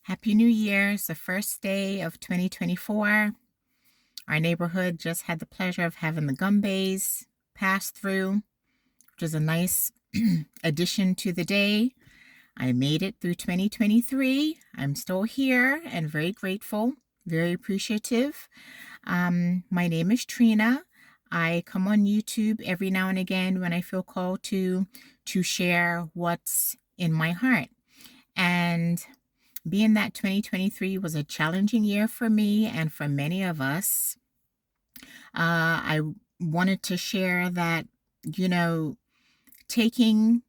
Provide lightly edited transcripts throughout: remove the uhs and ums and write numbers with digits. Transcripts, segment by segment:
Happy New Year. It's the first day of 2024. Our neighborhood just had the pleasure of having the Gumbays pass through, which is a nice addition to the day. I made it through 2023. I'm still here and very grateful, very appreciative. My name is Trina. I come on YouTube every now and again when I feel called to share what's in my heart. And being that 2023 was a challenging year for me and for many of us, I wanted to share that, you know, taking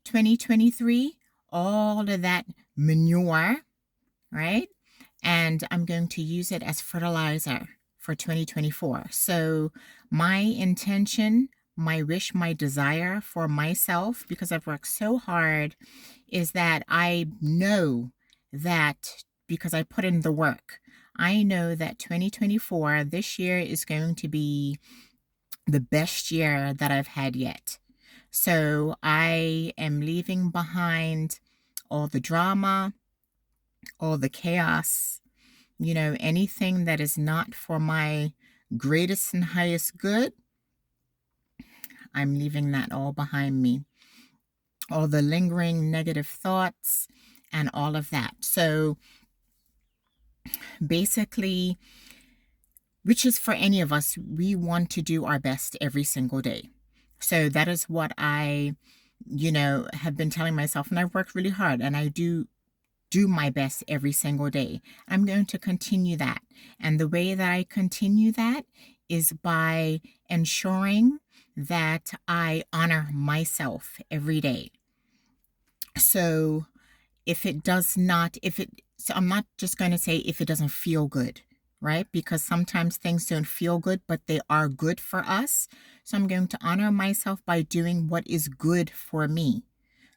2023, all of that manure, right? And I'm going to use it as fertilizer for 2024. So my intention, my wish, my desire for myself, because I've worked so hard, is that I know that because I put in the work, I know that 2024, this year, is going to be the best year that I've had yet. So I am leaving behind all the drama, all the chaos, anything that is not for my greatest and highest good. I'm leaving that all behind me. All the lingering negative thoughts and all of that. So basically, which is for any of us, we want to do our best every single day. So that is what I, have been telling myself, and I've worked really hard, and I do my best every single day. I'm going to continue that. And the way that I continue that is by ensuring that I honor myself every day. So so I'm not just going to say if it doesn't feel good, right? Because sometimes things don't feel good, but they are good for us. So I'm going to honor myself by doing what is good for me.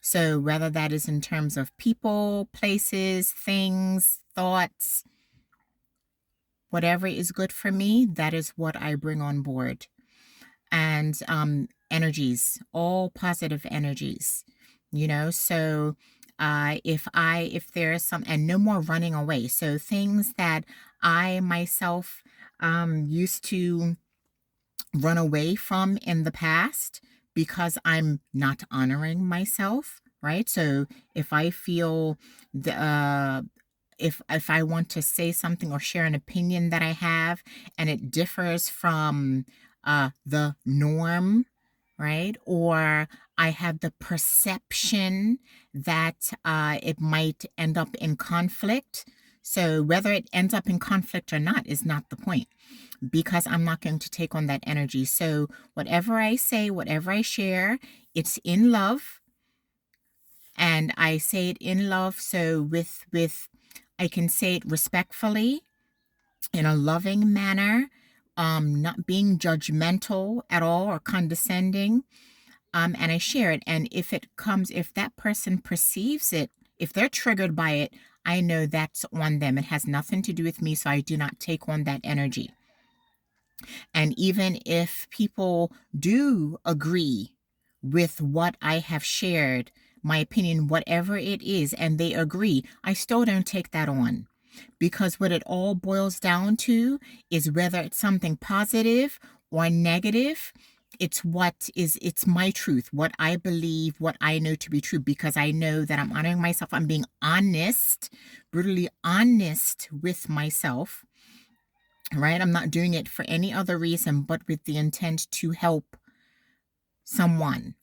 So whether that is in terms of people, places, things, thoughts, whatever is good for me, that is what I bring on board. And energies, all positive energies, so if there's some, and no more running away. So things that I myself used to run away from in the past because I'm not honoring myself, right? So if I feel if I want to say something or share an opinion that I have and it differs from the norm, right? Or I have the perception that it might end up in conflict. So whether it ends up in conflict or not is not the point, because I'm not going to take on that energy. So whatever I say, whatever I share, it's in love, and I say it in love. So with I can say it respectfully, in a loving manner, not being judgmental at all or condescending. And I share it. And if that person perceives it, if they're triggered by it, I know that's on them. It has nothing to do with me. So I do not take on that energy. And even if people do agree with what I have shared, my opinion, whatever it is, and they agree, I still don't take that on. Because what it all boils down to is whether it's something positive or negative, it's my truth, what I believe, what I know to be true, because I know that I'm honoring myself. I'm being honest, brutally honest with myself, right? I'm not doing it for any other reason but with the intent to help someone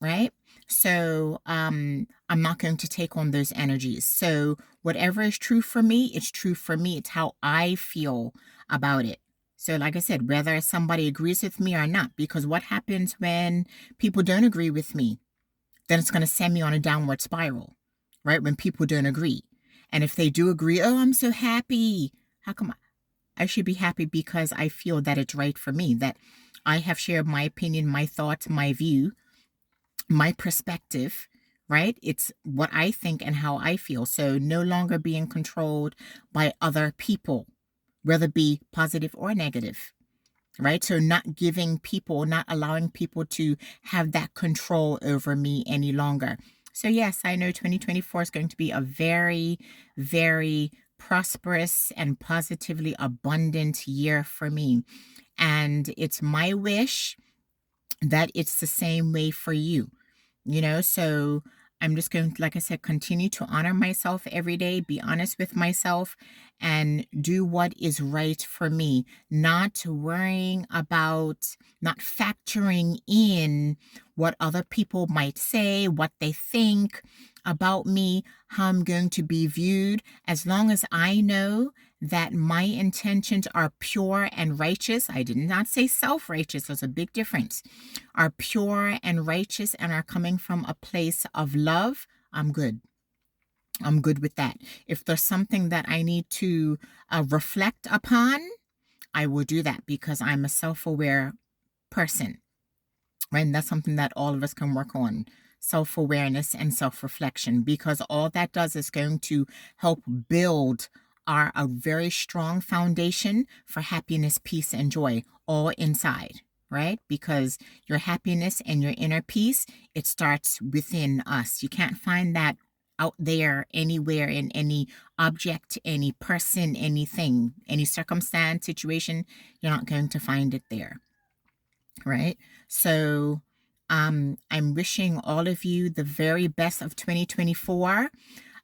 right? So I'm not going to take on those energies. So whatever is true for me, it's true for me. It's how I feel about it. So like I said, whether somebody agrees with me or not, because what happens when people don't agree with me? Then it's going to send me on a downward spiral, right? When people don't agree. And if they do agree, oh, I'm so happy. How come I should be happy? Because I feel that it's right for me, that I have shared my opinion, my thoughts, my view, my perspective, right? It's what I think and how I feel. So no longer being controlled by other people, whether it be positive or negative, right? So not allowing people to have that control over me any longer. So yes, I know 2024 is going to be a very, very prosperous and positively abundant year for me. And it's my wish that it's the same way for you. So I'm just going to, like I said, continue to honor myself every day, be honest with myself, and do what is right for me, not worrying about, not factoring in what other people might say, what they think about me, how I'm going to be viewed. As long as I know that my intentions are pure and righteous, I did not say self-righteous, there's a big difference, are pure and righteous and are coming from a place of love, I'm good. I'm good with that. If there's something that I need to reflect upon, I will do that because I'm a self-aware person. Right? And that's something that all of us can work on. Self-awareness and self-reflection, because all that does is going to help build a very strong foundation for happiness, peace, and joy all inside, right? Because your happiness and your inner peace, it starts within us. You can't find that out there anywhere in any object, any person, anything, any circumstance, situation. You're not going to find it there, right? So I'm wishing all of you the very best of 2024.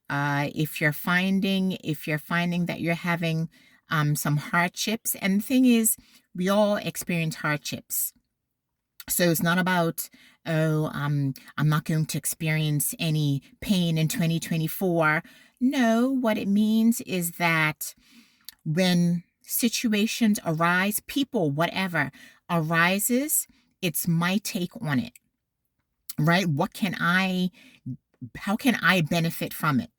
If you're finding that you're having some hardships, and the thing is, we all experience hardships. So it's not about, oh, I'm not going to experience any pain in 2024. No, what it means is that when situations arise, people, whatever arises, it's my take on it, right? How can I benefit from it?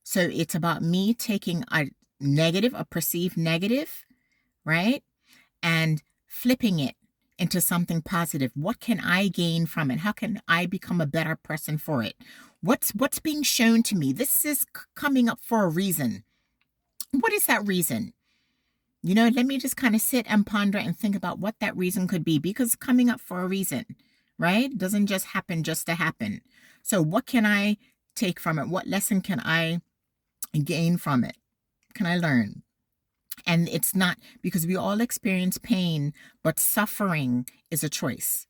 So it's about me taking a perceived negative, right? And flipping it into something positive. What can I gain from it? How can I become a better person for it? What's being shown to me? This is coming up for a reason. What is that reason? Let me just kind of sit and ponder and think about what that reason could be, because it's coming up for a reason, right? It doesn't just happen just to happen. So what can I take from it? What lesson can I gain from it? Can I learn? And it's not, because we all experience pain, but suffering is a choice.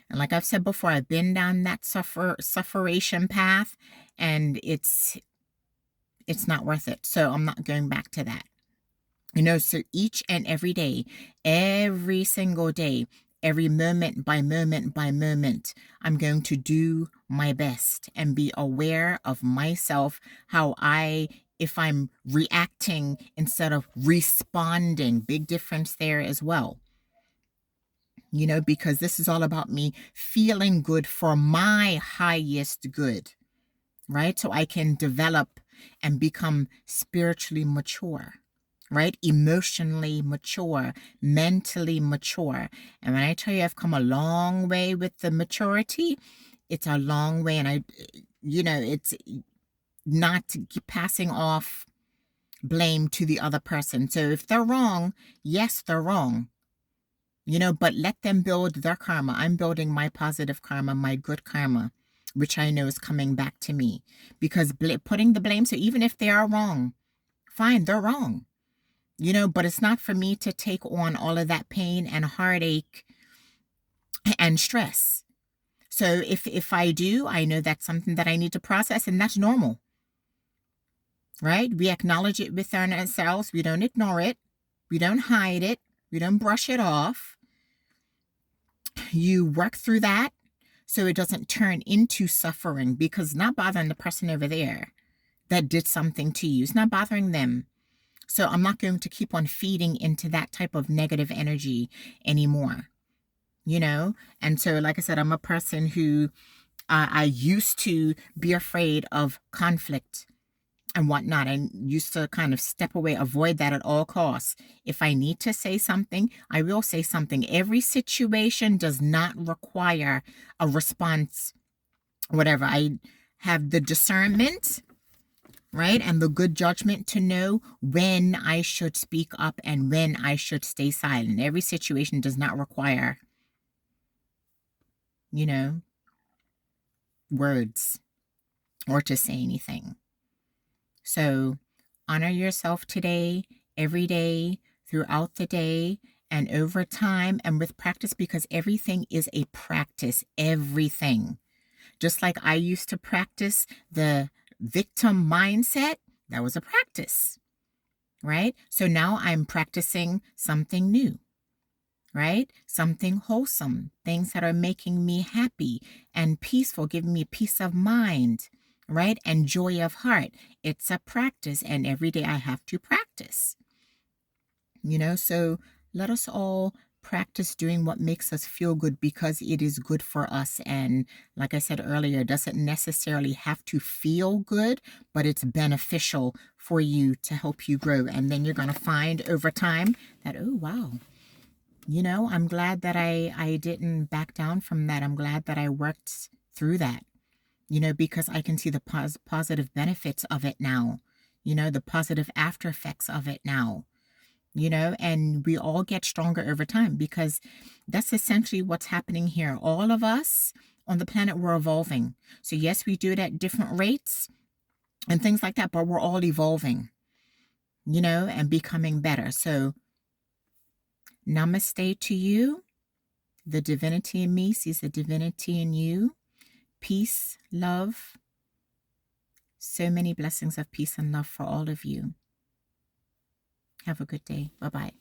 And like I've said before, I've been down that sufferation path, and it's not worth it. So I'm not going back to that. So each and every day, every single day, every moment by moment by moment, I'm going to do my best and be aware of myself, if I'm reacting instead of responding, big difference there as well. Because this is all about me feeling good for my highest good, right? So I can develop and become spiritually mature, right? Emotionally mature, mentally mature. And when I tell you I've come a long way with the maturity, it's a long way. And it's not passing off blame to the other person. So if they're wrong, yes, they're wrong, but let them build their karma. I'm building my positive karma, my good karma, which I know is coming back to me. Because putting the blame, so even if they are wrong, fine, they're wrong. But it's not for me to take on all of that pain and heartache and stress. So if I do, I know that's something that I need to process, and that's normal, right? We acknowledge it within ourselves. We don't ignore it. We don't hide it. We don't brush it off. You work through that so it doesn't turn into suffering, because it's not bothering the person over there that did something to you. It's not bothering them. So I'm not going to keep on feeding into that type of negative energy anymore, And so, like I said, I'm a person who I used to be afraid of conflict and whatnot. I used to kind of step away, avoid that at all costs. If I need to say something, I will say something. Every situation does not require a response, whatever. I have the discernment, right? And the good judgment to know when I should speak up and when I should stay silent. Every situation does not require, words. or to say anything. So honor yourself today, every day, throughout the day, and over time and with practice, because everything is a practice. Everything. Just like I used to practice the victim mindset, that was a practice, right? So now I'm practicing something new, right? Something wholesome, things that are making me happy and peaceful, giving me peace of mind, right? And joy of heart. It's a practice, and every day I have to practice, so let us all practice doing what makes us feel good because it is good for us. And like I said earlier, it doesn't necessarily have to feel good, but it's beneficial for you to help you grow. And then you're going to find over time that, oh, wow. I'm glad that I didn't back down from that. I'm glad that I worked through that, because I can see the positive benefits of it now, the positive after effects of it now, and we all get stronger over time because that's essentially what's happening here. All of us on the planet, we're evolving. So yes, we do it at different rates and things like that, but we're all evolving, and becoming better. So namaste to you. The divinity in me sees the divinity in you. Peace, love, so many blessings of peace and love for all of you. Have a good day. Bye-bye.